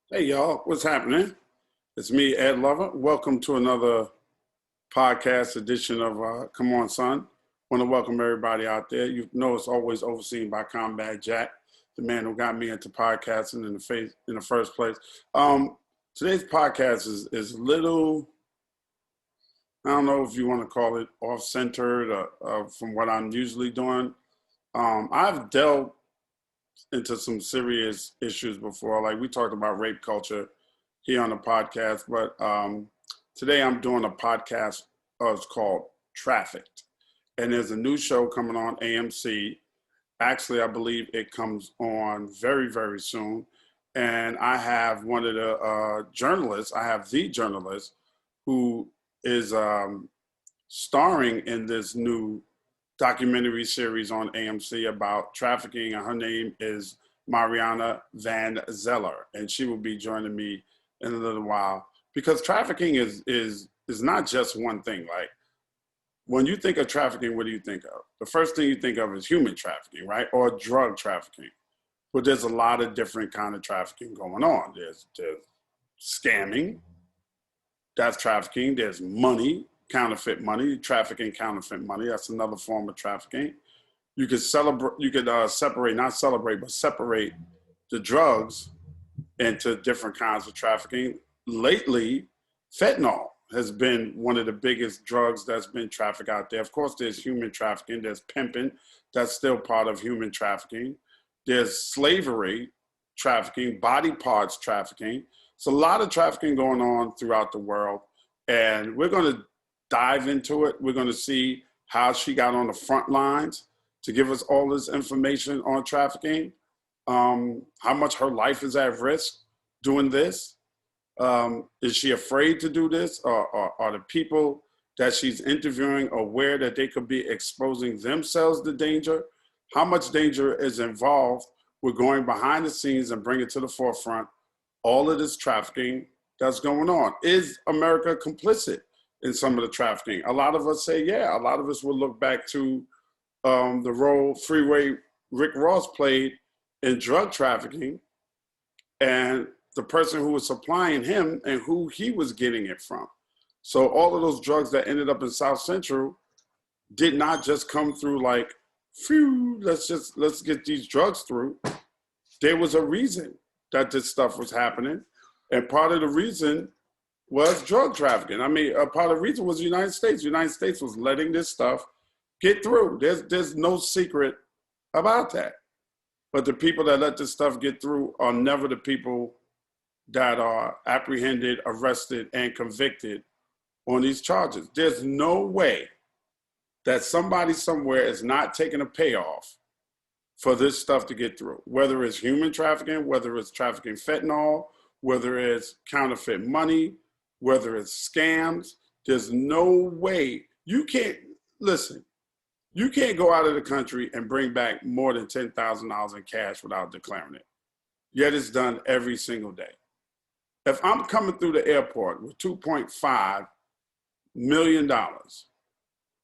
Hey y'all, what's happening? It's me, Ed Lover. Welcome to another podcast edition of Come On Son. Want to welcome everybody out there. You know it's always overseen by Combat Jack, the man who got me into podcasting in the first place. Today's podcast is little, I don't know if you want to call it off-centered from what I'm usually doing. I've delved into some serious issues before. Like we talked about rape culture here on the podcast, but today I'm doing a podcast. It's called Trafficked, and there's a new show coming on AMC. Actually, I believe it comes on very, very soon. And I have one of the journalists. I have the journalist who is starring in this new documentary series on AMC about trafficking, and her name is Mariana Van Zeller, and she will be joining me in a little while because trafficking is not just one thing. Like when you think of trafficking, what do you think of? The first thing you think of is human trafficking, right, or drug trafficking. But there's a lot of different kind of trafficking going on. There's scamming, that's trafficking. There's money, counterfeit money, trafficking counterfeit money. That's another form of trafficking. You could separate the drugs into different kinds of trafficking. Lately, fentanyl has been one of the biggest drugs that's been trafficked out there. Of course, there's human trafficking, there's pimping, that's still part of human trafficking. There's slavery trafficking, body parts trafficking. It's a lot of trafficking going on throughout the world. And we're going to dive into it. We're going to see how she got on the front lines to give us all this information on trafficking, how much her life is at risk doing this. Is she afraid to do this? Or are the people that she's interviewing aware that they could be exposing themselves to danger? How much danger is involved with going behind the scenes and bringing to the forefront all of this trafficking that's going on? Is America complicit in some of the trafficking? A lot of us say, yeah. A lot of us will look back to the role Freeway Rick Ross played in drug trafficking and the person who was supplying him and who he was getting it from. So all of those drugs that ended up in South Central did not just come through like, phew, let's get these drugs through. There was a reason that this stuff was happening. And part of the reason was drug trafficking. I mean, a part of the reason was the United States. The United States was letting this stuff get through. There's no secret about that. But the people that let this stuff get through are never the people that are apprehended, arrested, and convicted on these charges. There's no way that somebody somewhere is not taking a payoff for this stuff to get through, whether it's human trafficking, whether it's trafficking fentanyl, whether it's counterfeit money, whether it's scams. There's no way. You can't go out of the country and bring back more than $10,000 in cash without declaring it. Yet it's done every single day. If I'm coming through the airport with $2.5 million,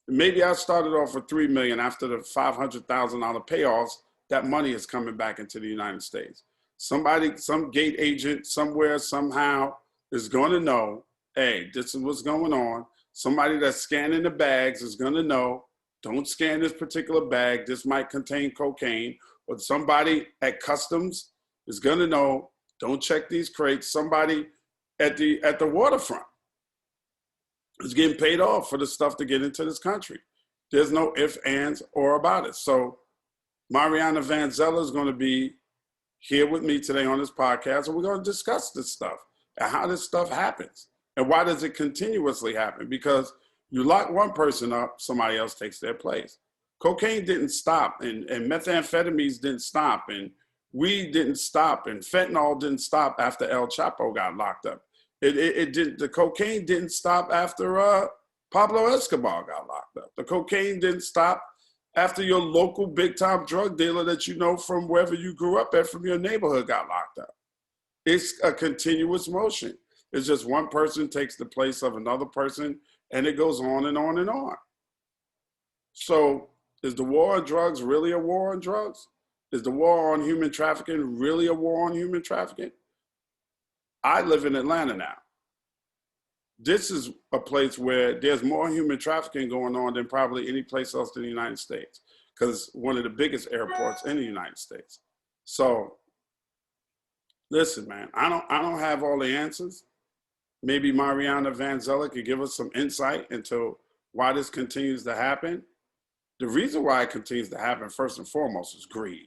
maybe I started off with $3 million. After the $500,000 payoffs, that money is coming back into the United States. Somebody, some gate agent somewhere, somehow is going to know, hey, this is what's going on. Somebody that's scanning the bags is going to know, don't scan this particular bag. This might contain cocaine. Or somebody at customs is going to know, don't check these crates. Somebody at the waterfront is getting paid off for the stuff to get into this country. There's no ifs, ands, or about it. So Mariana Van Zeller is going to be here with me today on this podcast, and we're going to discuss this stuff and how this stuff happens and why does it continuously happen? Because you lock one person up, somebody else takes their place. Cocaine didn't stop, and methamphetamines didn't stop, and weed didn't stop, and fentanyl didn't stop after El Chapo got locked up. It did. The cocaine didn't stop after Pablo Escobar got locked up. The cocaine didn't stop after your local big-time drug dealer that you know from wherever you grew up at, from your neighborhood, got locked up. It's a continuous motion. It's just one person takes the place of another person, and it goes on and on and on. So is the war on drugs really a war on drugs? Is the war on human trafficking really a war on human trafficking? I live in Atlanta now. This is a place where there's more human trafficking going on than probably any place else in the United States, because it's one of the biggest airports in the United States. So listen, man, I don't have all the answers. Maybe Mariana Van Zeller could give us some insight into why this continues to happen. The reason why it continues to happen, first and foremost, is greed.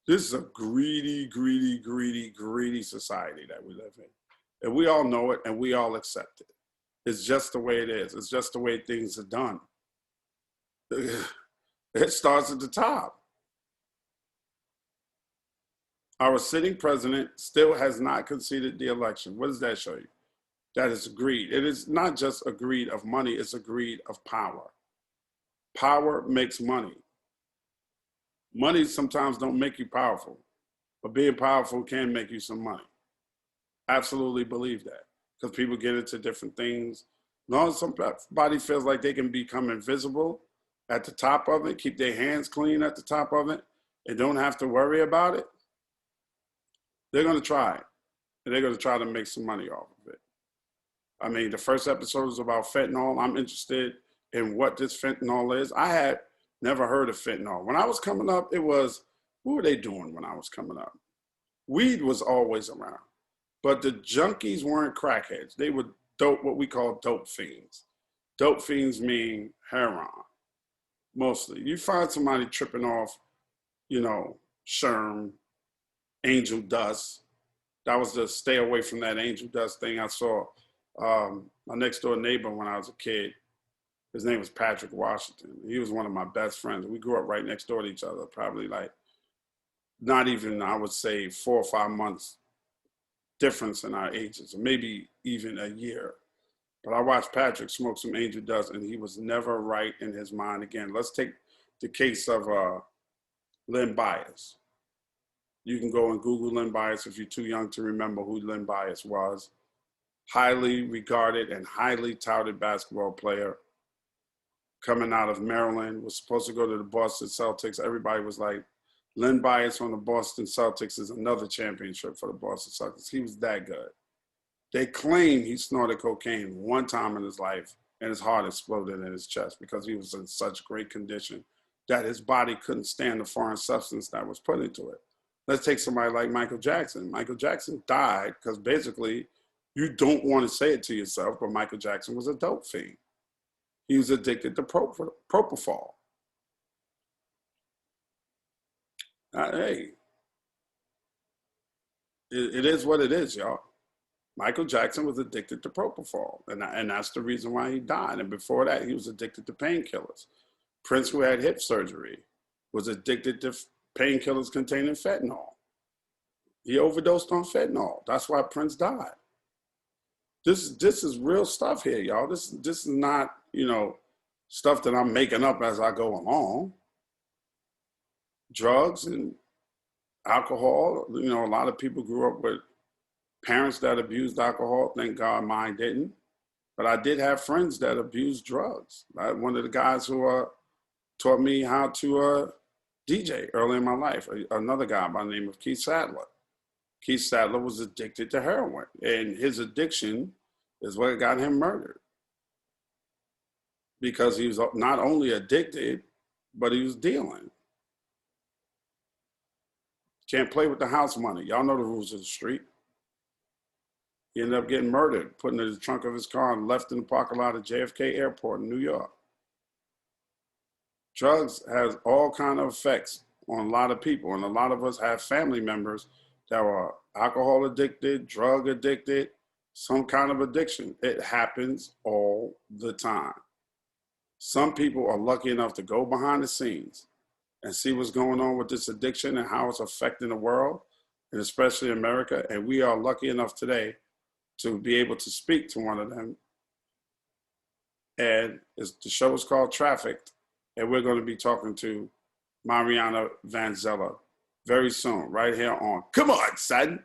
This is a greedy, greedy, greedy, greedy society that we live in. And we all know it, and we all accept it. It's just the way it is. It's just the way things are done. It starts at the top. Our sitting president still has not conceded the election. What does that show you? That is greed. It is not just a greed of money, it's a greed of power. Power makes money. Money sometimes don't make you powerful, but being powerful can make you some money. Absolutely believe that, because people get into different things. As long as somebody feels like they can become invisible at the top of it, keep their hands clean at the top of it, and don't have to worry about it, they're going to try it. And they're going to try to make some money off of it. I mean, the first episode is about fentanyl. I'm interested in what this fentanyl is. I had never heard of fentanyl. When I was coming up, it was, what were they doing when I was coming up? Weed was always around. But the junkies weren't crackheads. They were dope, what we call dope fiends. Dope fiends mean heroin, mostly. You find somebody tripping off, Sherm, angel dust. That was the stay away from that angel dust thing. I saw my next door neighbor when I was a kid. His name was Patrick Washington. He was one of my best friends. We grew up right next door to each other, probably like not even, I would say, 4 or 5 months difference in our ages, or maybe even a year. But I watched Patrick smoke some angel dust, and he was never right in his mind again. Let's take the case of Lynn Bias. You can go and Google Lynn Bias if you're too young to remember who Lynn Bias was. Highly regarded and highly touted basketball player coming out of Maryland, was supposed to go to the Boston Celtics. Everybody was like, Lynn Bias on the Boston Celtics is another championship for the Boston Celtics. He was that good. They claim he snorted cocaine one time in his life and his heart exploded in his chest because he was in such great condition that his body couldn't stand the foreign substance that was put into it. Let's take somebody like Michael Jackson. Michael Jackson died because basically you don't want to say it to yourself, but Michael Jackson was a dope fiend. He was addicted to propofol. Hey, it is what it is, y'all. Michael Jackson was addicted to propofol, and that's the reason why he died. And before that, he was addicted to painkillers. Prince, who had hip surgery, was addicted to painkillers containing fentanyl. He overdosed on fentanyl. That's why Prince died. This is real stuff here, y'all. This is not, stuff that I'm making up as I go along. Drugs and alcohol, a lot of people grew up with parents that abused alcohol. Thank God mine didn't. But I did have friends that abused drugs. One of the guys who taught me how to DJ early in my life, another guy by the name of Keith Sadler. Keith Sadler was addicted to heroin, and his addiction is what got him murdered. Because he was not only addicted, but he was dealing. Can't play with the house money. Y'all know the rules of the street. He ended up getting murdered, put in the trunk of his car and left in the parking lot of JFK Airport in New York. Drugs has all kinds of effects on a lot of people, and a lot of us have family members that were alcohol addicted, drug addicted, some kind of addiction. It happens all the time. Some people are lucky enough to go behind the scenes and see what's going on with this addiction and how it's affecting the world, and especially America. And we are lucky enough today to be able to speak to one of them. And the show is called Trafficked, and we're going to be talking to Mariana Van Zeller very soon, right here on Come On, Son,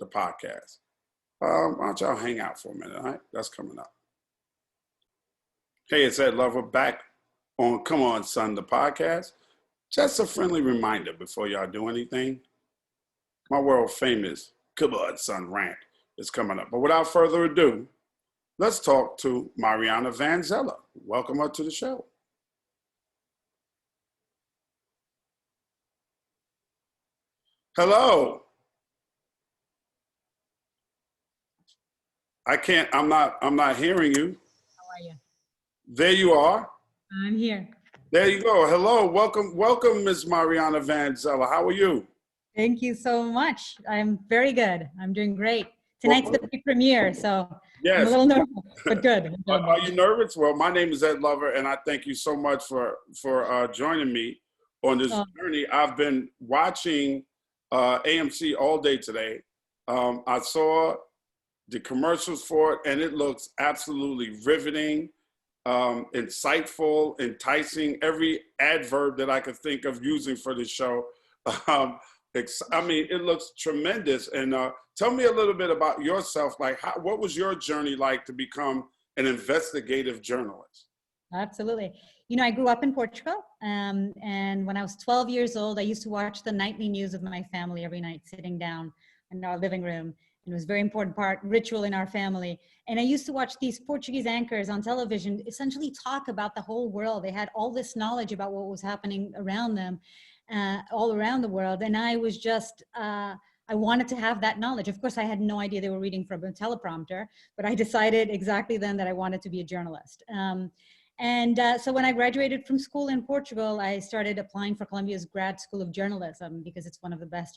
the podcast. Why don't y'all hang out for a minute, all right? That's coming up. Hey, it's Ed Lover back on Come On, Son, the podcast. Just a friendly reminder before y'all do anything. My world famous Come On, Son rant is coming up. But without further ado, let's talk to Mariana Van Zeller. Welcome her to the show. Hello. I'm not hearing you. How are you? There you are. I'm here. There you go. Hello. Welcome, Miss Mariana Van Zeller. How are you? Thank you so much. I'm very good. I'm doing great. Tonight's the big premiere, so yes. I'm a little nervous, but good. Are you nervous? Well, my name is Ed Lover, and I thank you so much for joining me on this journey. I've been watching AMC all day today. I saw the commercials for it, and it looks absolutely riveting, insightful, enticing, every adverb that I could think of using for this show. I mean, it looks tremendous. And tell me a little bit about yourself. Like, what was your journey like to become an investigative journalist? Absolutely. You know, I grew up in Portugal, and when I was 12 years old, I used to watch the nightly news of my family every night, sitting down in our living room. And it was a very important ritual in our family. And I used to watch these Portuguese anchors on television essentially talk about the whole world. They had all this knowledge about what was happening around them, all around the world. And I was just, I wanted to have that knowledge. Of course, I had no idea they were reading from a teleprompter, but I decided exactly then that I wanted to be a journalist. So when I graduated from school in Portugal, I started applying for Columbia's Grad School of Journalism because it's one of the best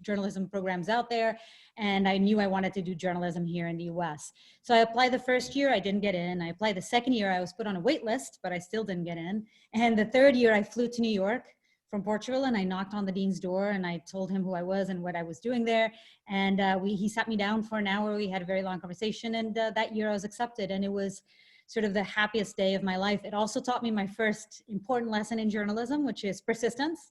journalism programs out there. And I knew I wanted to do journalism here in the US. So I applied the first year, I didn't get in. I applied the second year, I was put on a wait list, but I still didn't get in. And the third year, I flew to New York from Portugal, and I knocked on the dean's door, and I told him who I was and what I was doing there. And he sat me down for an hour. We had a very long conversation, and that year I was accepted, and it was sort of the happiest day of my life. It also taught me my first important lesson in journalism, which is persistence.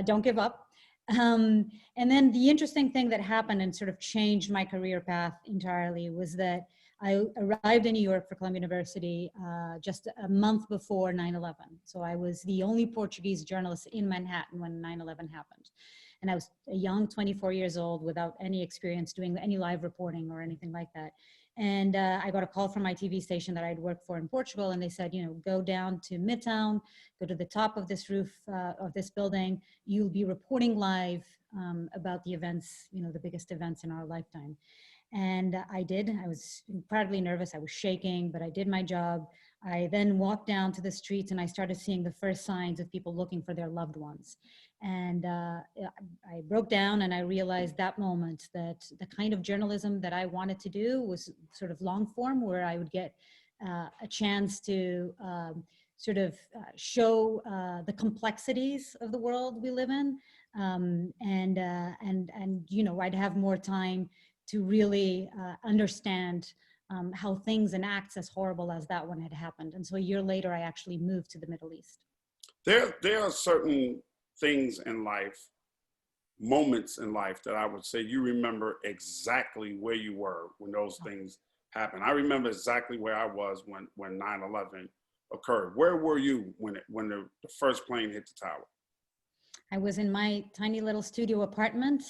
Don't give up. And then the interesting thing that happened and sort of changed my career path entirely was that I arrived in New York for Columbia University just a month before 9/11. So I was the only Portuguese journalist in Manhattan when 9/11 happened. And I was a young 24 years old without any experience doing any live reporting or anything like that. And I got a call from my TV station that I'd worked for in Portugal, and they said, you know, go down to Midtown, go to the top of this roof of this building. You'll be reporting live about the events, you know, the biggest events in our lifetime. And I did. I was incredibly nervous. I was shaking, but I did my job. I then walked down to the streets, and I started seeing the first signs of people looking for their loved ones. And I broke down, and I realized that moment that the kind of journalism that I wanted to do was sort of long form, where I would get a chance to show the complexities of the world we live in, and you know, I'd have more time to really understand how things and acts as horrible as that one had happened. And so a year later, I actually moved to the Middle East. There are certain things in life, moments in life, that I would say you remember exactly where you were when those things happened. I remember exactly where I was when 9/11 occurred. Where were you when the first plane hit the tower? I was in my tiny little studio apartment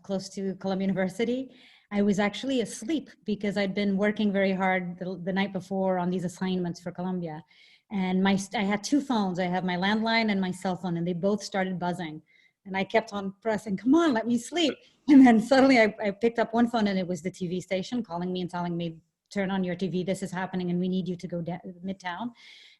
close to Columbia University. I was actually asleep because I'd been working very hard the night before on these assignments for Columbia. And I had two phones. I have my landline and my cell phone, and they both started buzzing. And I kept on pressing, come on, let me sleep. And then suddenly I picked up one phone, and it was the TV station calling me and telling me, turn on your TV, this is happening, and we need you to go Midtown.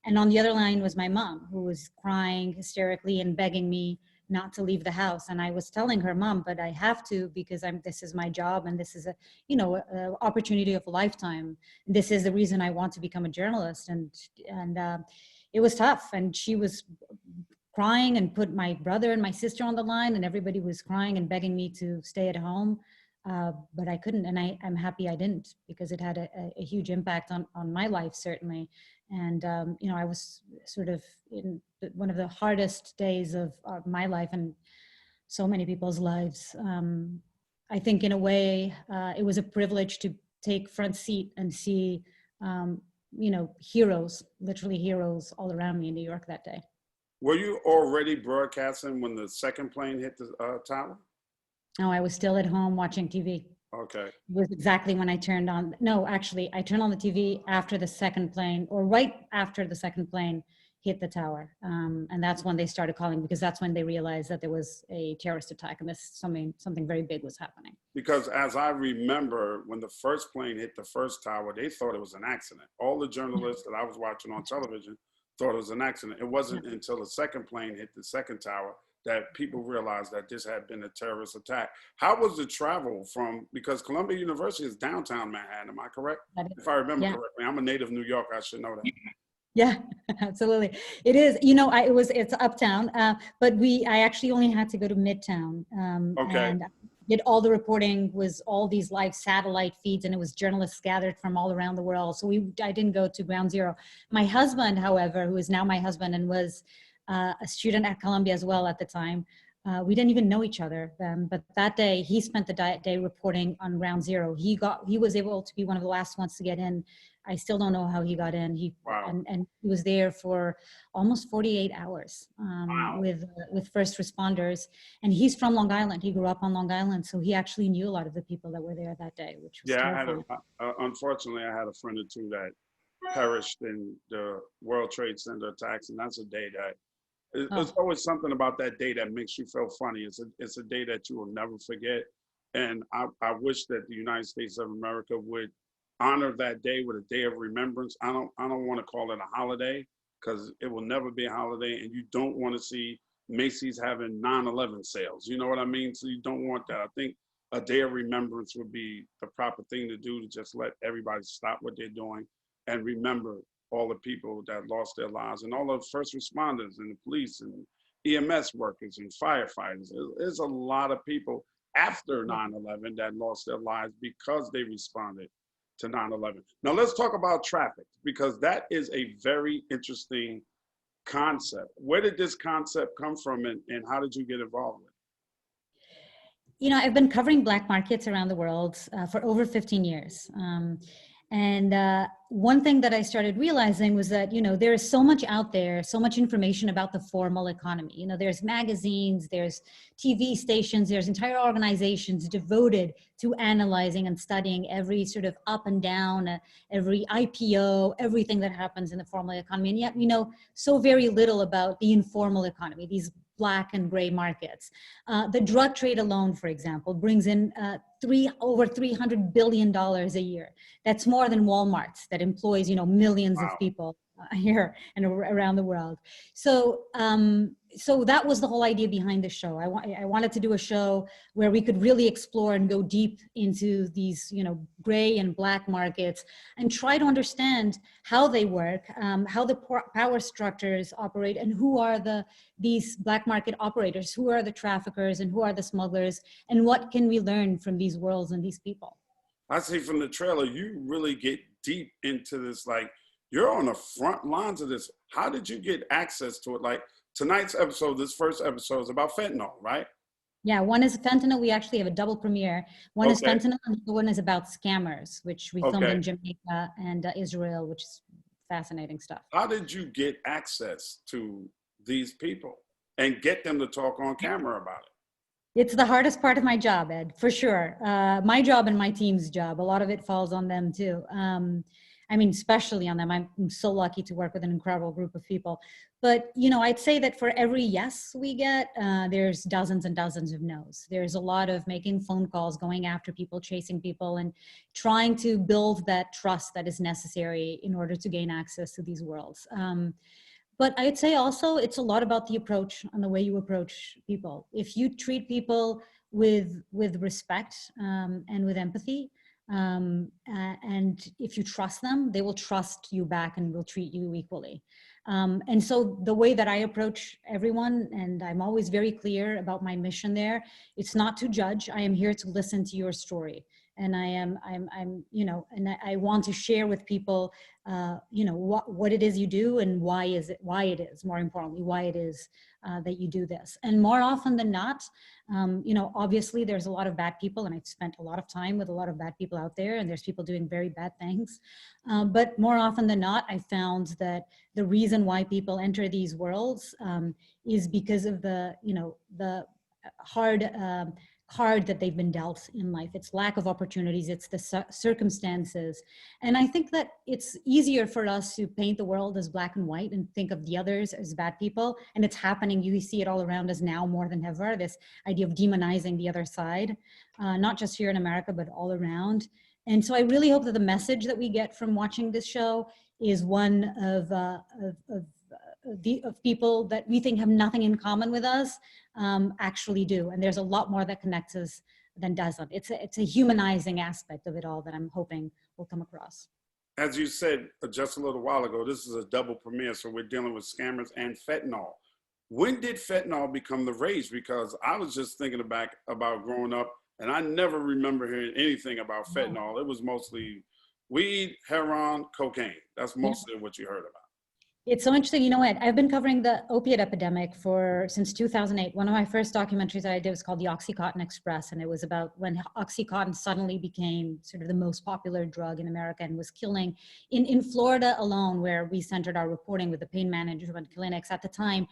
And on the other line was my mom, who was crying hysterically and begging me not to leave the house. And I was telling her, Mom, but I have to, because this is my job, and this is a opportunity of a lifetime. This is the reason I want to become a journalist. And it was tough. And she was crying, and put my brother and my sister on the line, and everybody was crying and begging me to stay at home. But I couldn't, and I'm happy I didn't, because it had a huge impact on my life, certainly. And I was sort of in one of the hardest days of my life and so many people's lives. I think in a way, it was a privilege to take front seat and see, heroes, literally heroes all around me in New York that day. Were you already broadcasting when the second plane hit the tower? No, I was still at home watching TV. Okay. Was exactly when I turned on, no, actually, I turned on the TV after the second plane, or right after the second plane hit the tower. And that's when they started calling, because that's when they realized that there was a terrorist attack and this something very big was happening. Because as I remember, when the first plane hit the first tower, they thought it was an accident. All the journalists that I was watching on television thought it was an accident. It wasn't until the second plane hit the second tower that people realized that this had been a terrorist attack. How was the travel from, because Columbia University is downtown Manhattan, am I correct? If I remember correctly, I'm a native New Yorker, I should know that. Yeah, absolutely. It is, it's uptown, but I actually only had to go to Midtown. Okay. And did all the reporting, was all these live satellite feeds, and it was journalists gathered from all around the world. So I didn't go to ground zero. My husband, however, who is now my husband and was a student at Columbia as well at the time, we didn't even know each other. But that day, he spent the day reporting on ground zero. He was able to be one of the last ones to get in. I still don't know how he got in. Wow. And he was there for almost 48 hours Wow. with first responders. And he's from Long Island. He grew up on Long Island, so he actually knew a lot of the people that were there that day, which was terrifying. Unfortunately, I had a friend or two that perished in the World Trade Center attacks, and that's a day that there's always something about that day that makes you feel funny. It's a day that you will never forget. And I wish that the United States of America would honor that day with a day of remembrance. I don't want to call it a holiday, because it will never be a holiday, and you don't want to see Macy's having 9/11 sales. You know what I mean? So you don't want that. I think a day of remembrance would be the proper thing to do, to just let everybody stop what they're doing and remember all the people that lost their lives, and all the first responders and the police and EMS workers and firefighters. There's a lot of people after 9/11 that lost their lives because they responded to 9/11. Now let's talk about traffic, because that is a very interesting concept. Where did this concept come from, and how did you get involved with it? I've been covering black markets around the world for over 15 years. And one thing that I started realizing was that, there is so much out there, so much information about the formal economy. There's magazines, there's TV stations, there's entire organizations devoted to analyzing and studying every sort of up and down, every IPO, everything that happens in the formal economy. And yet we know so very little about the informal economy, these black and gray markets. The drug trade alone, for example, brings in over $300 billion a year. That's more than Walmart's, that employs millions of people here and around the world. So so that was the whole idea behind the show. I wanted to do a show where we could really explore and go deep into these gray and black markets, and try to understand how they work, how the power structures operate, and who are these black market operators, who are the traffickers, and who are the smugglers, and what can we learn from these worlds and these people. I see from the trailer, you really get deep into this. Like, you're on the front lines of this. How did you get access to it? Like, tonight's episode, this first episode, is about fentanyl, right? Yeah, one is fentanyl. We actually have a double premiere. One is fentanyl, and the one is about scammers, which we filmed in Jamaica and Israel, which is fascinating stuff. How did you get access to these people and get them to talk on camera about it? It's the hardest part of my job, Ed, for sure. My job and my team's job. A lot of it falls on them too. Especially on them. I'm so lucky to work with an incredible group of people. But, I'd say that for every yes we get, there's dozens and dozens of no's. There's a lot of making phone calls, going after people, chasing people, and trying to build that trust that is necessary in order to gain access to these worlds. But I'd say also it's a lot about the approach and the way you approach people. If you treat people with respect and with empathy, and if you trust them, they will trust you back and will treat you equally. And so the way that I approach everyone, and I'm always very clear about my mission there, it's not to judge. I am here to listen to your story. And I want to share with people, what it is you do and why it is, more importantly, why it is that you do this. And more often than not, obviously there's a lot of bad people, and I've spent a lot of time with a lot of bad people out there, and there's people doing very bad things. But more often than not, I found that the reason why people enter these worlds is because of the hard card that they've been dealt in life. It's lack of opportunities, it's the circumstances. And I think that it's easier for us to paint the world as black and white and think of the others as bad people. And it's happening, you see it all around us now more than ever, this idea of demonizing the other side, not just here in America, but all around. And so I really hope that the message that we get from watching this show is one of people that we think have nothing in common with us actually do. And there's a lot more that connects us than doesn't. It's a humanizing aspect of it all that I'm hoping will come across. As you said just a little while ago, this is a double premiere, so we're dealing with scammers and fentanyl. When did fentanyl become the rage? Because I was just thinking back about growing up, and I never remember hearing anything about fentanyl. It was mostly weed, heroin, cocaine. That's mostly what you heard about. It's so interesting. You know what? I've been covering the opiate epidemic since 2008. One of my first documentaries that I did was called The Oxycontin Express. And it was about when Oxycontin suddenly became sort of the most popular drug in America and was killing in Florida alone, where we centered our reporting with the pain management clinics at the time.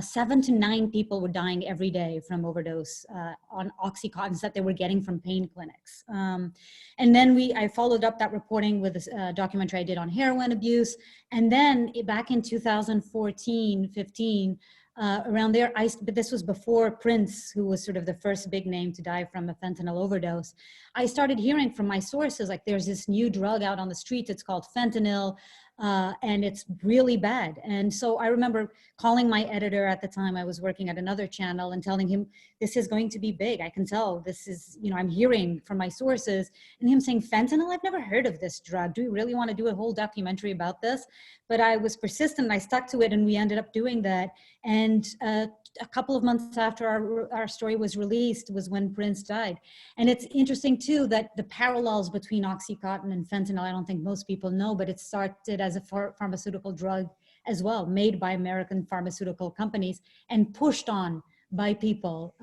7 to 9 people were dying every day from overdose on Oxycontins that they were getting from pain clinics. And then I followed up that reporting with a documentary I did on heroin abuse. And then back in 2014, 15, around there, but this was before Prince, who was sort of the first big name to die from a fentanyl overdose. I started hearing from my sources, like there's this new drug out on the streets, it's called fentanyl, and it's really bad. And so I remember calling my editor at the time, I was working at another channel, and telling him, this is going to be big. I can tell this is, I'm hearing from my sources, and him saying, fentanyl, I've never heard of this drug. Do we really want to do a whole documentary about this? But I was persistent, I stuck to it, and we ended up doing that. And a couple of months after our story was released was when Prince died. And it's interesting too that the parallels between Oxycontin and fentanyl, I don't think most people know, but it started as a pharmaceutical drug as well, made by American pharmaceutical companies and pushed on by people,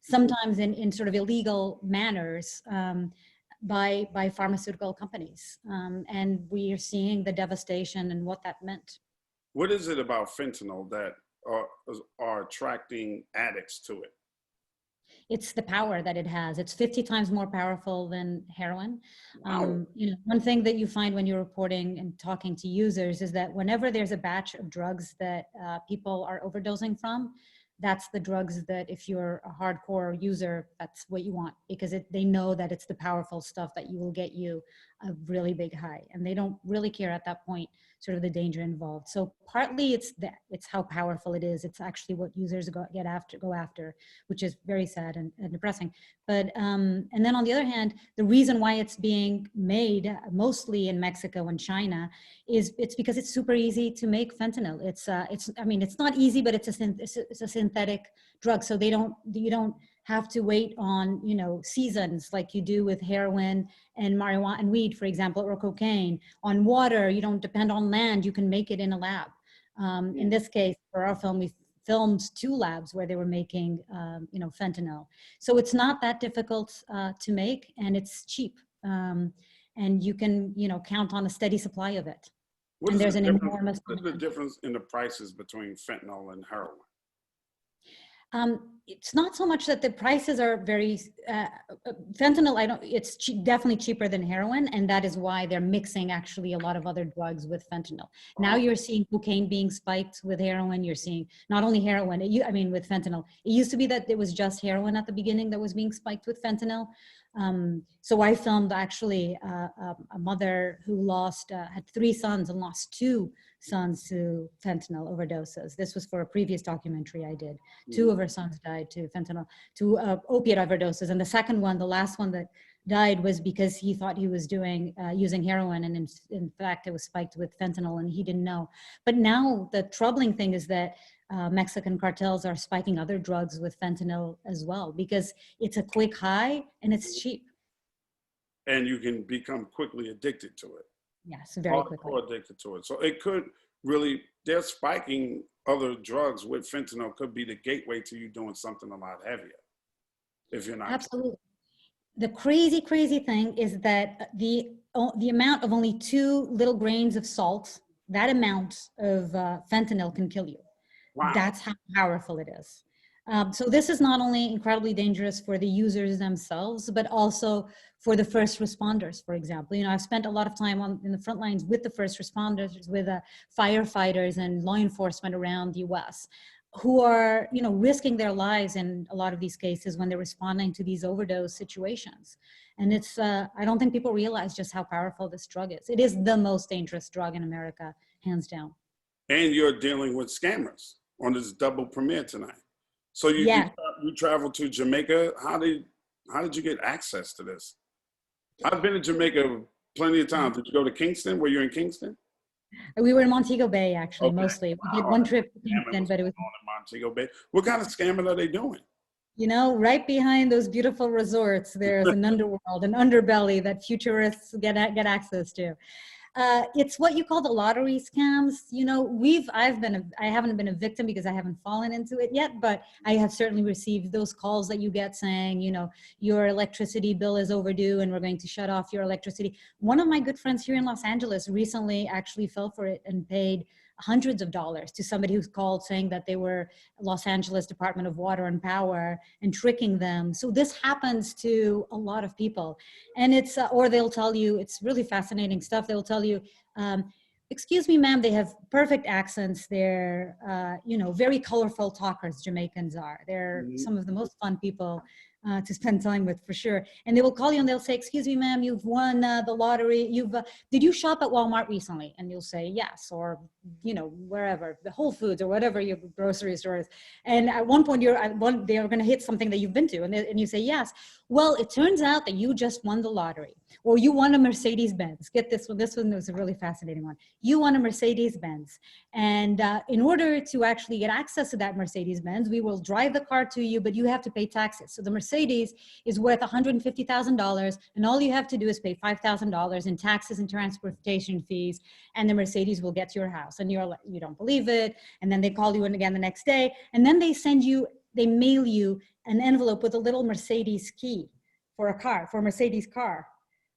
sometimes in sort of illegal manners, by pharmaceutical companies. And we are seeing the devastation and what that meant. What is it about fentanyl that are attracting addicts to it? It's the power that it has. It's 50 times more powerful than heroin. Wow. One thing that you find when you're reporting and talking to users is that whenever there's a batch of drugs that people are overdosing from, that's the drugs that if you're a hardcore user, that's what you want, because they know that it's the powerful stuff that will get you a really big high. And they don't really care at that point, sort of the danger involved. So partly it's how powerful it is. It's actually what users go after, which is very sad and depressing. But, and then on the other hand, the reason why it's being made mostly in Mexico and China it's because it's super easy to make fentanyl. It's not easy, but it's a synthetic drug. So you don't have to wait on, seasons like you do with heroin and marijuana and weed, for example, or cocaine. On water, you don't depend on land. You can make it in a lab. In this case, for our film, we filmed 2 labs where they were making, fentanyl. So it's not that difficult to make, and it's cheap. And you can, count on a steady supply of it. What and is there's an the enormous. What is the difference in the prices between fentanyl and heroin? It's not so much that the prices are very, fentanyl, it's definitely cheaper than heroin, and that is why they're mixing actually a lot of other drugs with fentanyl. Now you're seeing cocaine being spiked with heroin, you're seeing not only heroin, with fentanyl. It used to be that it was just heroin at the beginning that was being spiked with fentanyl. So I filmed actually a mother who had 3 sons and lost 2 sons to fentanyl overdoses. This was for a previous documentary I did. 2 of her sons died to fentanyl, to opiate overdoses. And the last one that died was because he thought he was using heroin, and in fact it was spiked with fentanyl and he didn't know. But now the troubling thing is that Mexican cartels are spiking other drugs with fentanyl as well, because it's a quick high and it's cheap. And you can become quickly addicted to it. Yes, very quickly. Addicted to it. So it could really, they're spiking other drugs with fentanyl could be the gateway to you doing something a lot heavier, if you're not. Absolutely. The crazy, crazy thing is that the amount of only 2 little grains of salt, that amount of fentanyl can kill you. Wow. That's how powerful it is. So this is not only incredibly dangerous for the users themselves, but also for the first responders, for example. You know, I've spent a lot of time in the front lines with the first responders, with firefighters and law enforcement around the US, who are, you know, risking their lives in a lot of these cases when they're responding to these overdose situations. And it's, I don't think people realize just how powerful this drug is. It is the most dangerous drug in America, hands down. And you're dealing with scammers on this double premiere tonight. So Yeah. you traveled to Jamaica. How did you get access to this? I've been to Jamaica plenty of times. Did you go to Kingston? Were you in Kingston? We were in Montego Bay, actually, Okay. mostly. We did Wow. one trip to Scamming Kingston, was but it going was, on in Montego Bay. What kind of scamming are they doing? you know, right behind those beautiful resorts, there's an underworld, an underbelly that futurists get access to. It's what you call the lottery scams. You know, I haven't been a victim because I haven't fallen into it yet, but I have certainly received those calls that you get saying, you know, your electricity bill is overdue and we're going to shut off your electricity. One of my good friends here in Los Angeles recently actually fell for it and paid hundreds of dollars to somebody who's called saying that they were Los Angeles Department of Water and Power and tricking them. So this happens to a lot of people. And it's, or they'll tell you, it's really fascinating stuff. They'll tell you, excuse me, ma'am, they have perfect accents. They're, you know, very colorful talkers, Jamaicans are. They're some of the most fun people to spend time with, for sure. And they will call you and they'll say, excuse me, ma'am, you've won the lottery. Did you shop at Walmart recently? And you'll say, yes, or, you know, wherever, the Whole Foods or whatever your grocery store is. And at one point they're going to hit something that you've been to. And you say, yes. Well, it turns out that you just won the lottery, or you won a Mercedes-Benz. Get this one. This one was a really fascinating one. You won a Mercedes-Benz. And in order to actually get access to that Mercedes-Benz, we will drive the car to you, but you have to pay taxes. So the Mercedes is worth $150,000, and all you have to do is pay $5,000 in taxes and transportation fees, and the Mercedes will get to your house. And you're like, you don't believe it. And then they call you in again the next day, and then they mail you an envelope with a little Mercedes key for a Mercedes car.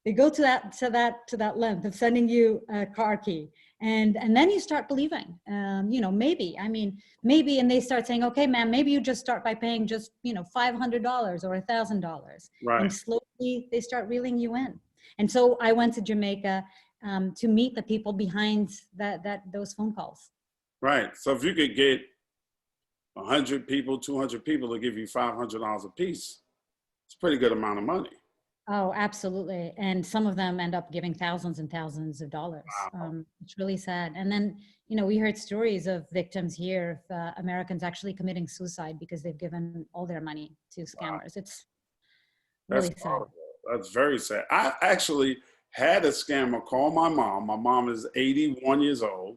They go to that length of sending you a car key. And then you start believing, you know, maybe, and they start saying, okay, ma'am, maybe you just start by paying just, you know, $500 or $1,000. Right. And slowly they start reeling you in. And so I went to Jamaica to meet the people behind those phone calls. Right. So if you could get 100 people, 200 people to give you $500 a piece, it's a pretty good amount of money. Oh, absolutely. And some of them end up giving thousands and thousands of dollars. Wow. It's really sad. And then, you know, we heard stories of victims here, of Americans actually committing suicide because they've given all their money to scammers. Wow. It's really sad. Horrible. That's very sad. I actually had a scammer call my mom. My mom is 81 years old,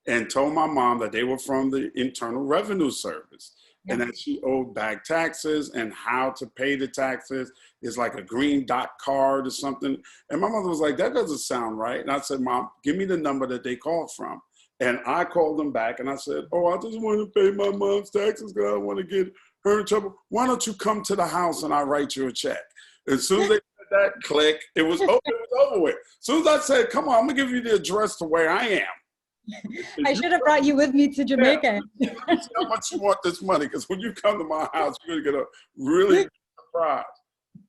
and told my mom that they were from the Internal Revenue Service. Yeah. And that she owed back taxes, and how to pay the taxes is like a green dot card or something. And my mother was like, that doesn't sound right. And I said, Mom, give me the number that they called from. And I called them back and I said, oh, I just want to pay my mom's taxes because I don't want to get her in trouble. Why don't you come to the house and I'll write you a check? As soon as they said that, click, it was over with. As soon as I said, come on, I'm going to give you the address to where I am. I should have brought you with me to Jamaica. Yeah. How much you want this money? Because when you come to my house, you're going to get a really surprise.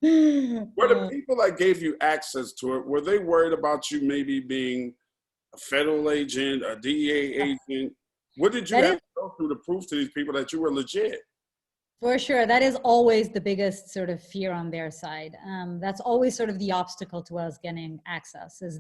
Were the people that gave you access to it, were they worried about you maybe being a federal agent, a DEA agent? What did you have to go through to prove to these people that you were legit? For sure. That is always the biggest sort of fear on their side. That's always sort of the obstacle to us getting access, is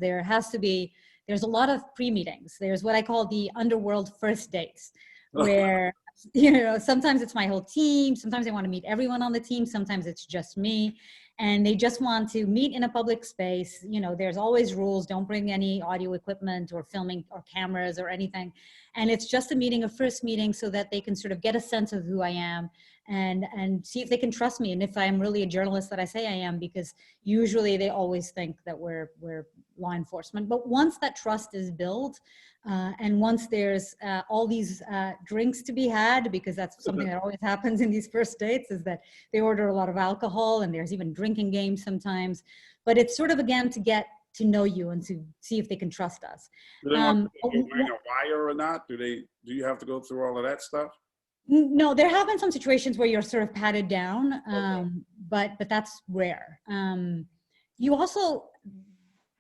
there's a lot of pre-meetings. There's what I call the underworld first dates, where, you know, sometimes it's my whole team. Sometimes they want to meet everyone on the team. Sometimes it's just me. And they just want to meet in a public space. You know, there's always rules. Don't bring any audio equipment or filming or cameras or anything. And it's just a first meeting, so that they can sort of get a sense of who I am and see if they can trust me, and if I'm really a journalist that I say I am, because usually they always think that we're law enforcement. But once that trust is built, and once there's all these drinks to be had, because that's something that always happens in these first dates, is that they order a lot of alcohol, and there's even drinking games sometimes. But it's sort of, again, to get to know you and to see if they can trust us. Do they want you wearing a wire or not? Do you have to go through all of that stuff? No, there have been some situations where you're sort of patted down, but that's rare. You also,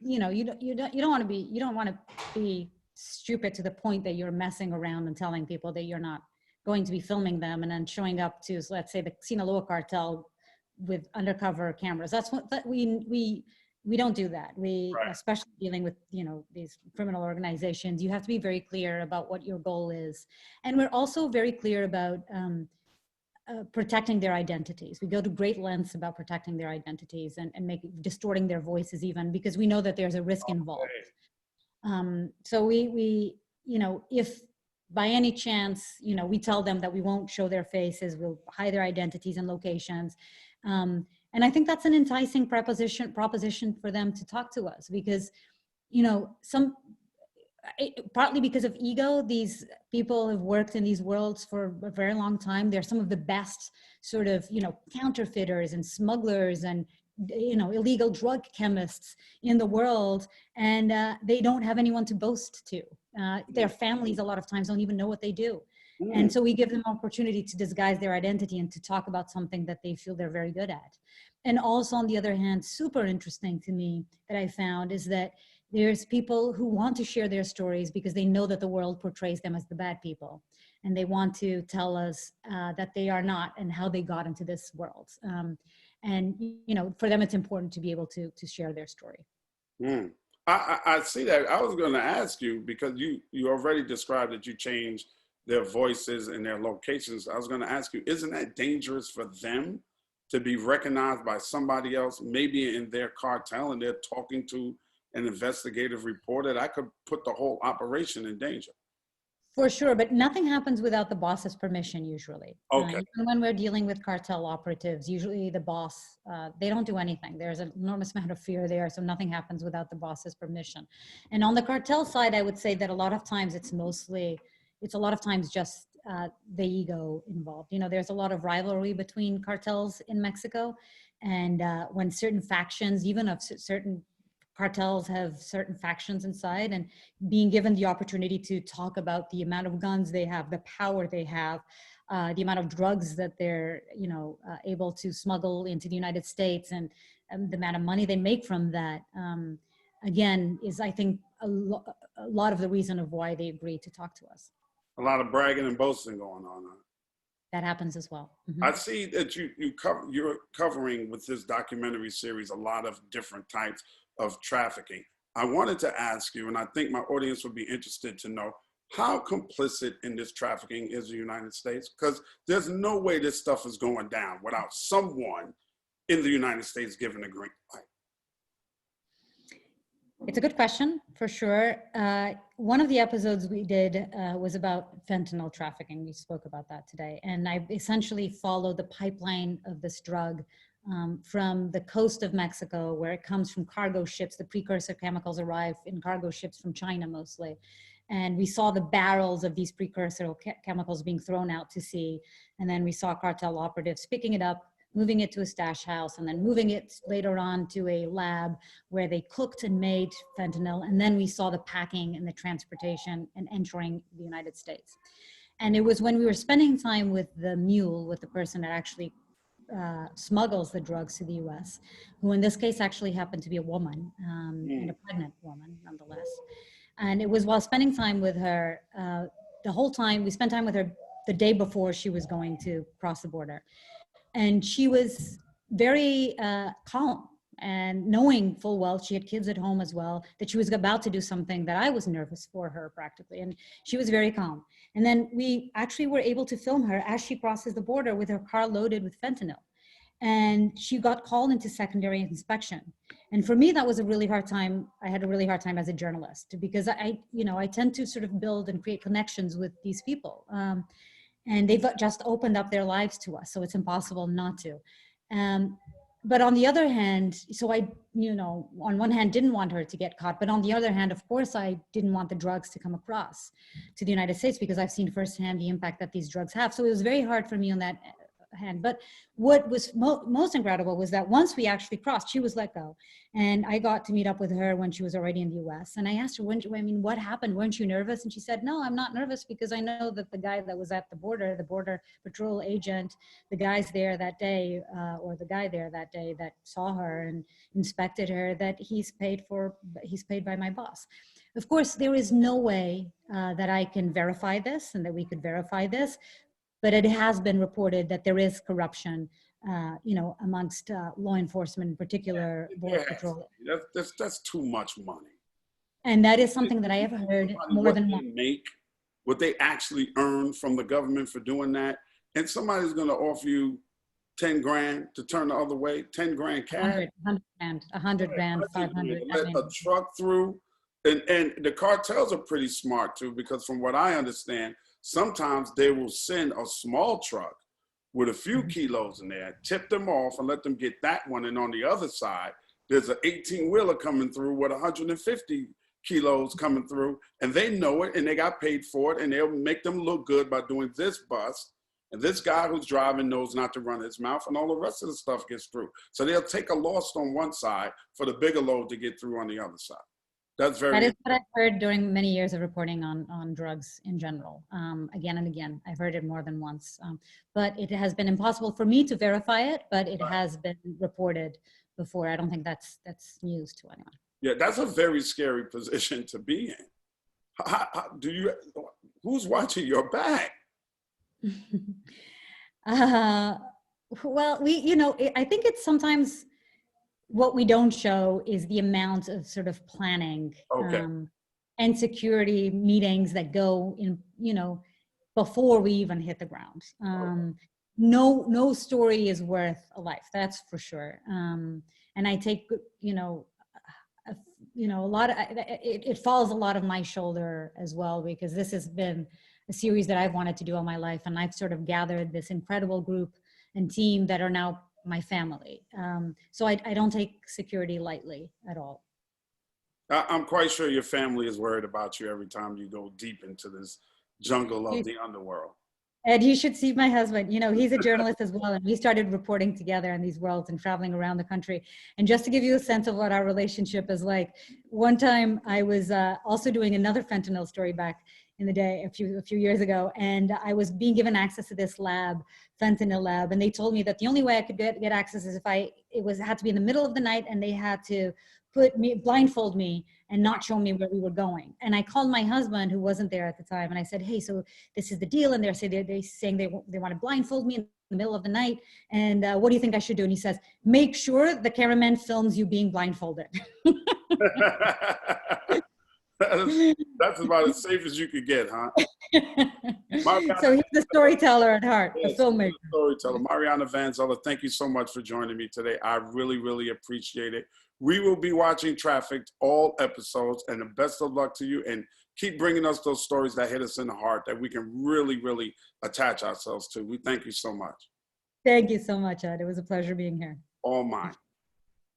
you don't want to be stupid to the point that you're messing around and telling people that you're not going to be filming them and then showing up to, so let's say, the Sinaloa cartel with undercover cameras. That's what we don't do that. We, Right. especially dealing with, these criminal organizations, you have to be very clear about what your goal is. And we're also very clear about protecting their identities. We go to great lengths about protecting their identities and distorting their voices even, because we know that there's a risk involved. So we, if by any chance, we tell them that we won't show their faces, we'll hide their identities and locations. And I think that's an enticing proposition for them to talk to us, because, partly because of ego, these people have worked in these worlds for a very long time. They're some of the best sort of, counterfeiters and smugglers and, illegal drug chemists in the world. And they don't have anyone to boast to. Their families, a lot of times, don't even know what they do. And so we give them opportunity to disguise their identity and to talk about something that they feel they're very good at. And also, on the other hand, super interesting to me that I found is that there's people who want to share their stories because they know that the world portrays them as the bad people. And they want to tell us that they are not, and how they got into this world. And, for them, it's important to be able to share their story. I see that. I was going to ask you, because you already described that you changed their voices and their locations. I was going to ask you, isn't that dangerous for them to be recognized by somebody else, maybe in their cartel, and they're talking to an investigative reporter? That could put the whole operation in danger. For sure, but nothing happens without the boss's permission usually. Okay. Even when we're dealing with cartel operatives, usually the boss, they don't do anything. There's an enormous amount of fear there, so nothing happens without the boss's permission. And on the cartel side, I would say that a lot of times it's a lot of times just the ego involved. There's a lot of rivalry between cartels in Mexico. And when certain factions, even of certain cartels, have certain factions inside, and being given the opportunity to talk about the amount of guns they have, the power they have, the amount of drugs that they're able to smuggle into the United States, and the amount of money they make from that, again, is, I think, a lot of the reason of why they agree to talk to us. A lot of bragging and boasting going on. That happens as well. I see that you're covering with this documentary series a lot of different types of trafficking. I wanted to ask you, and I think my audience would be interested to know, how complicit in this trafficking is the United States? Because there's no way this stuff is going down without someone in the United States giving a green light. It's a good question, for sure. One of the episodes we did was about fentanyl trafficking. We spoke about that today. And I essentially followed the pipeline of this drug from the coast of Mexico, where it comes from cargo ships. The precursor chemicals arrive in cargo ships from China mostly. And we saw the barrels of these precursor chemicals being thrown out to sea. And then we saw cartel operatives picking it up, moving it to a stash house, and then moving it later on to a lab where they cooked and made fentanyl. And then we saw the packing and the transportation and entering the United States. And it was when we were spending time with the mule, with the person that actually smuggles the drugs to the US, who in this case actually happened to be a woman, and a pregnant woman nonetheless. And it was while spending time with her, the whole time, we spent time with her the day before she was going to cross the border. And she was very calm, and knowing full well, she had kids at home as well, that she was about to do something that I was nervous for her practically. And she was very calm. And then we actually were able to film her as she crosses the border with her car loaded with fentanyl. And she got called into secondary inspection. And for me, that was a really hard time. I had a really hard time as a journalist, because I tend to sort of build and create connections with these people. And they've just opened up their lives to us, so it's impossible not to. But on the other hand, so I, on one hand didn't want her to get caught, but on the other hand, of course, I didn't want the drugs to come across to the United States, because I've seen firsthand the impact that these drugs have. So it was very hard for me on that hand. But what was most incredible was that once we actually crossed, she was let go. And I got to meet up with her when she was already in the US. And I asked her, what happened? Weren't you nervous? And she said, no, I'm not nervous because I know that the guy that was at the border patrol agent, the guys there that day, or the guy there that day that saw her and inspected her, that he's paid by my boss. Of course, there is no way that I can verify this and that we could verify this, but it has been reported that there is corruption, amongst law enforcement, in particular, Border Patrol. That's too much money. And that is something that I have heard more than once. What they actually earn from the government for doing that, and somebody's going to offer you 10 grand to turn the other way, 10 grand cash. 100 grand, 500. Let a truck through. And the cartels are pretty smart too, because from what I understand, sometimes they will send a small truck with a few kilos in there, tip them off and let them get that one. And on the other side, there's an 18-wheeler coming through with 150 kilos coming through, and they know it and they got paid for it, and they'll make them look good by doing this bust. And this guy who's driving knows not to run his mouth, and all the rest of the stuff gets through. So they'll take a loss on one side for the bigger load to get through on the other side. That is what I've heard during many years of reporting on drugs in general. Again and again, I've heard it more than once. But it has been impossible for me to verify it, but it has been reported before. I don't think that's news to anyone. Yeah, that's a very scary position to be in. Who's watching your back? Well, I think it's sometimes what we don't show is the amount of sort of planning and security meetings that go in, before we even hit the ground. No story is worth a life, that's for sure. And I take, a lot of, it falls a lot of my shoulder as well, because this has been a series that I've wanted to do all my life. And I've sort of gathered this incredible group and team that are now my family. So I don't take security lightly at all. I'm quite sure your family is worried about you every time you go deep into this jungle of the underworld. And you should see my husband. He's a journalist as well, and we started reporting together in these worlds and traveling around the country. And just to give you a sense of what our relationship is like, one time I was also doing another fentanyl story back in the day, a few years ago, and I was being given access to this lab, fentanyl lab, and they told me that the only way I could get access is if it had to be in the middle of the night, and they had to blindfold me and not show me where we were going. And I called my husband, who wasn't there at the time, and I said, hey, so this is the deal, and they're saying they want to blindfold me in the middle of the night, and what do you think I should do? And he says, make sure the cameraman films you being blindfolded. That's about as safe as you could get, huh? So he's the storyteller at heart, the filmmaker. Storyteller. Mariana Van Zeller, thank you so much for joining me today. I really, really appreciate it. We will be watching Trafficked, all episodes, and the best of luck to you. And keep bringing us those stories that hit us in the heart that we can really, really attach ourselves to. We thank you so much. Thank you so much, Ed. It was a pleasure being here. All mine.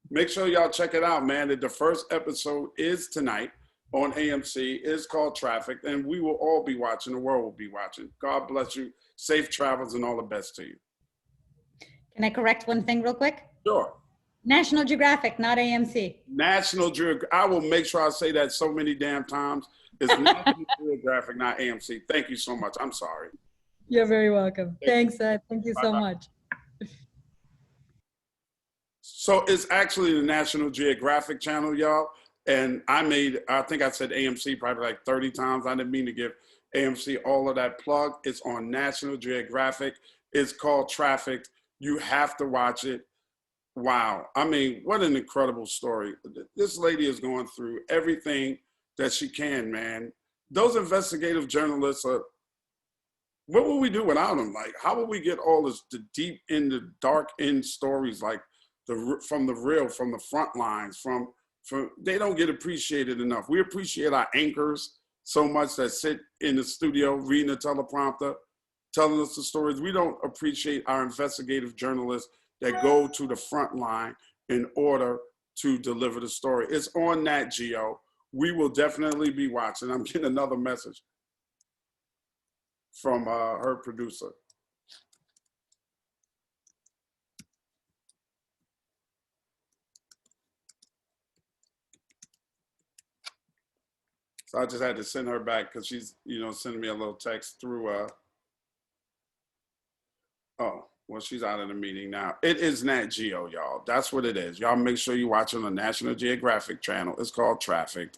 Make sure y'all check it out, man. The first episode is tonight on AMC. It's called Trafficked, and we will all be watching. The world will be watching. God bless you. Safe travels and all the best to you. Can I correct one thing real quick? Sure. National Geographic, not AMC. National Geographic. I will make sure I say that so many damn times. It's National Geographic, not AMC. Thank you so much. I'm sorry. You're very welcome. Thanks, Ed. Thank you so much. So it's actually the National Geographic channel, y'all. And I think I said AMC probably like 30 times. I didn't mean to give AMC all of that plug. It's on National Geographic. It's called Trafficked. You have to watch it. Wow. I mean, what an incredible story. This lady is going through everything that she can, man. Those investigative journalists are, what would we do without them? Like, how would we get all this, the deep in the dark end stories, like from the real, from the front lines, they don't get appreciated enough. We appreciate our anchors so much that sit in the studio reading the teleprompter, telling us the stories. We don't appreciate our investigative journalists that go to the front line in order to deliver the story. It's on Nat Geo. We will definitely be watching. I'm getting another message from her producer. So I just had to send her back because she's, sending me a little text through, oh, well, she's out of the meeting now. It is Nat Geo, y'all. That's what it is. Y'all make sure you watch on the National Geographic channel. It's called Trafficked.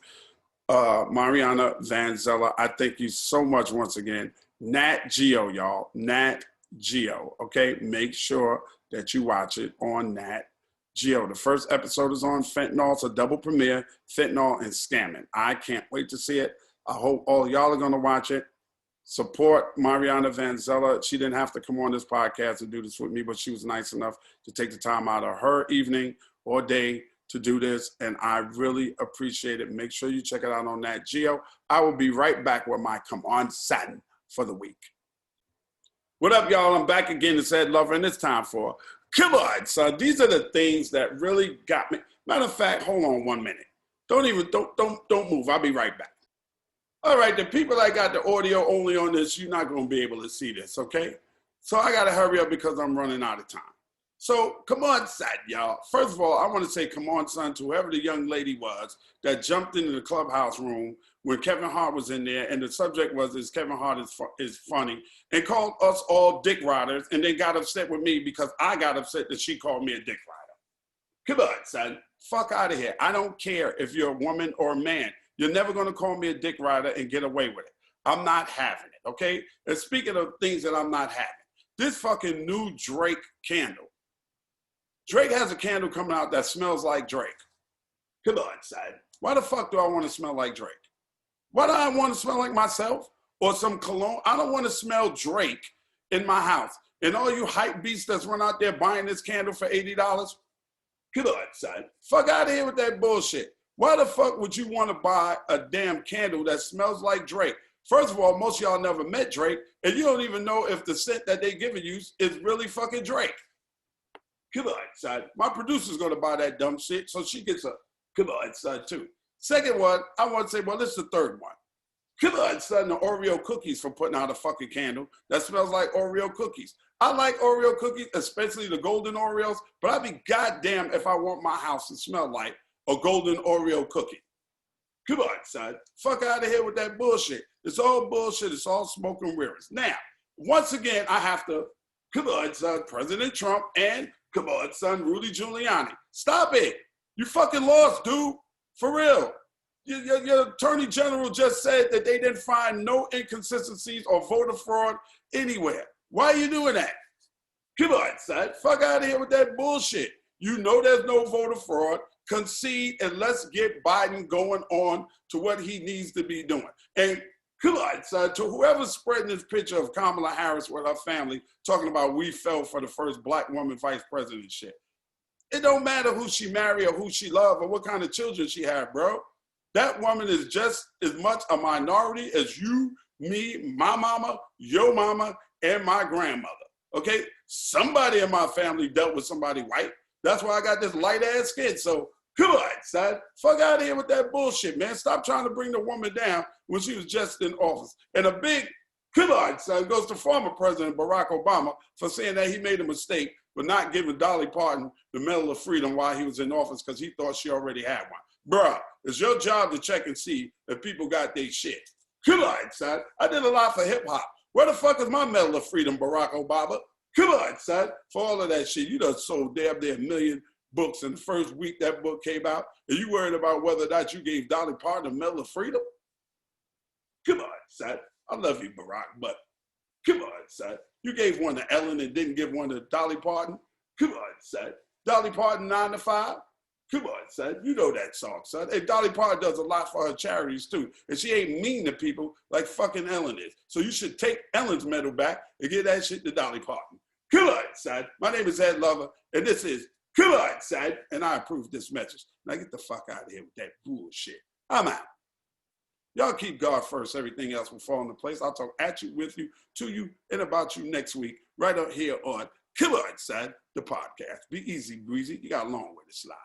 Mariana Van Zeller, I thank you so much once again. Nat Geo, y'all. Nat Geo, okay? Make sure that you watch it on Nat Geo. The first episode is on fentanyl. It's a double premiere, fentanyl and scamming. I can't wait to see it. I hope all y'all are going to watch it. Support Mariana Van Zeller. She didn't have to come on this podcast and do this with me, but she was nice enough to take the time out of her evening or day to do this, and I really appreciate it. Make sure you check it out on Nat Geo. I will be right back with my Come On Satin for the week. What up, y'all? I'm back again, it's Ed Lover, and it's time for Come On, Son. These are the things that really got me. Matter of fact, hold on 1 minute. Don't move. I'll be right back. All right, the people that got the audio only on this, you're not going to be able to see this, okay? So I got to hurry up because I'm running out of time. So come on, son, y'all. First of all, I want to say come on, son, to whoever the young lady was that jumped into the clubhouse room when Kevin Hart was in there, and the subject was, is Kevin Hart is funny, and called us all dick riders, and then got upset with me because I got upset that she called me a dick rider. Come on, son. Fuck out of here. I don't care if you're a woman or a man. You're never going to call me a dick rider and get away with it. I'm not having it, okay? And speaking of things that I'm not having, this fucking new Drake candle. Drake has a candle coming out that smells like Drake. Come on, son. Why the fuck do I want to smell like Drake? Why do I want to smell like myself or some cologne? I don't want to smell Drake in my house. And all you hype beasts that's run out there buying this candle for $80, come on, son. Fuck out of here with that bullshit. Why the fuck would you want to buy a damn candle that smells like Drake? First of all, most of y'all never met Drake, and you don't even know if the scent that they giving you is really fucking Drake. Come on, son. My producer's going to buy that dumb shit, so she gets a come on, son, too. Second one, I want to say, well, this is the third one. Come on, son, the Oreo cookies for putting out a fucking candle that smells like Oreo cookies. I like Oreo cookies, especially the golden Oreos, but I'd be goddamn if I want my house to smell like a golden Oreo cookie. Come on, son. Fuck out of here with that bullshit. It's all bullshit. It's all smoke and mirrors. Now, once again, I have to, come on, son, President Trump and, come on, son, Rudy Giuliani. Stop it. You fucking lost, dude. For real. Your attorney general just said that they didn't find no inconsistencies or voter fraud anywhere. Why are you doing that? Come on, son. Fuck out of here with that bullshit. You know there's no voter fraud. Concede and let's get Biden going on to what he needs to be doing. And come on, son, to whoever's spreading this picture of Kamala Harris with her family, talking about we fell for the first black woman vice president shit. It don't matter who she married or who she loved or what kind of children she had, bro. That woman is just as much a minority as you, me, my mama, your mama, and my grandmother, okay? Somebody in my family dealt with somebody white. That's why I got this light-ass skin, so come on, son. Fuck out of here with that bullshit, man. Stop trying to bring the woman down when she was just in office. And a big, come on, son, goes to former President Barack Obama for saying that he made a mistake for not giving Dolly Parton the Medal of Freedom while he was in office because he thought she already had one. Bruh, it's your job to check and see if people got their shit. Come on, son. I did a lot for hip-hop. Where the fuck is my Medal of Freedom, Barack Obama? Come on, son. For all of that shit, you done sold damn near 1 million books in the first week that book came out, and you worried about whether or not you gave Dolly Parton a Medal of Freedom? Come on, son. I love you, Barack, but come on, son. You gave one to Ellen and didn't give one to Dolly Parton? Come on, son. Dolly Parton 9 to 5? Come on, son. You know that song, son. And Dolly Parton does a lot for her charities, too. And she ain't mean to people like fucking Ellen is. So you should take Ellen's medal back and give that shit to Dolly Parton. Come on, son. My name is Ed Lover, and this is Come On, son. And I approve this message. Now get the fuck out of here with that bullshit. I'm out. Y'all keep God first. Everything else will fall into place. I'll talk at you, with you, to you, and about you next week, right up here on Come On, son, the podcast. Be easy, breezy. You got a long way to slide.